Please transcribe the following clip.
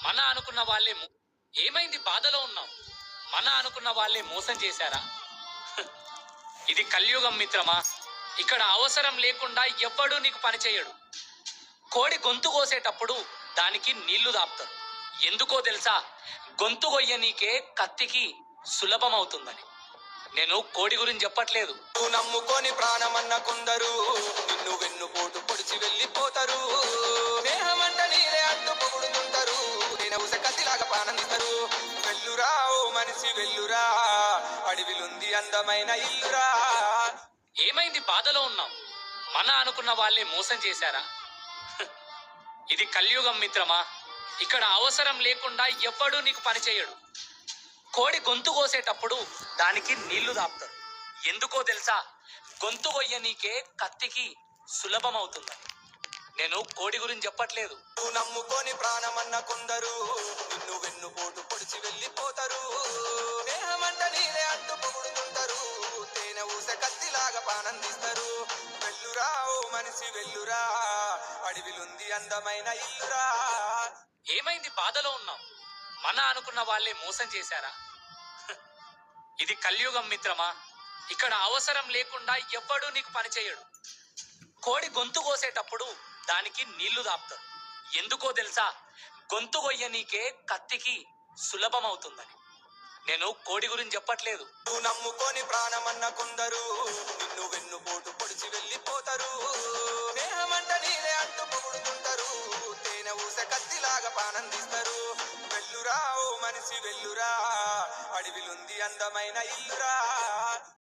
మన అనుకున్న వాళ్ళే ఏమైంది బాధలో ఉన్నావు? మన అనుకున్న వాళ్ళే మోసం చేశారా? ఇది కలియుగం మిత్రమా. ఇక్కడ అవసరం లేకుండా ఎవ్వడూ నీకు పని చేయడు. కోడి గొంతు కోసేటప్పుడు దానికి నీళ్లు దాపుతారు. ఎందుకో తెలుసా? గొంతు కొయ్య నీకే కత్తికి సులభమవుతుందని. నేను కోడి గురించి చెప్పట్లేదు. నువ్వు నమ్ముకొని ప్రాణమన్న కొందరు నిన్ను వెన్నుపోటు పొడిచి వెళ్ళిపోతారు. స్నేహమంట నీరే అంటూ పొగుడుతుంటారు. నేను కత్తిలాగా పానందిస్తారు. వెల్లురా ఓ మనిషి వెల్లురా, అడవిలుంది అందమైన ఇల్లురా. ఏమైంది బాధలో ఉన్నావు? మన అనుకున్న వాళ్ళే మోసం చేశారా? ఇది కలియుగం మిత్రమా. ఇక్కడ అవసరం లేకుండా ఎవ్వడూ నీకు పని చేయడు. కోడి గొంతు కోసేటప్పుడు దానికి నీళ్లు దాపుతారు. ఎందుకో తెలుసా? గొంతు కొయ్య నీకే కత్తికి సులభమవుతుందని. నేను కోడి గురించి చెప్పట్లేదు. నువ్వు నమ్ముకొని ప్రాణమన్న కొందరు నిన్ను వెన్నుపోటు పొడిచి వెళ్ళిపోతారు. స్నేహమంట నీరే అంటూ పొగుడుతుంటారు. తేనె ఊస కత్తిలాగా పానందిస్తారు. వెల్లురా ఓ మనిషి వెల్లురా, అడవిలుంది అందమైన ఇల్లురా. ఏమైంది బాధలో ఉన్నావు? మన అనుకున్న వాళ్ళే మోసం చేశారా? ఇది కలియుగం మిత్రమా. ఇక్కడ అవసరం లేకుండా ఎవ్వడూ నీకు పని చేయడు. కోడి గొంతు కోసేటప్పుడు దానికి నీళ్లు దాపుతారు. ఎందుకో తెలుసా? గొంతు కొయ్య నీకే కత్తికి సులభమవుతుందని. నేను కోడి గురించి చెప్పట్లేదు. నువ్వు నమ్ముకొని ప్రాణమన్న కొందరు నిన్ను వెన్నుపోటు పొడిచి వెళ్ళిపోతారు. స్నేహమంట నీరే అంటూ పొగుడుతుంటారు. తేనె ఊస కత్తిలాగా పానందిస్తారు. వెల్లురా ఓ మనిషి వెల్లురా, అడవిలుంది అందమైన ఇల్లురా.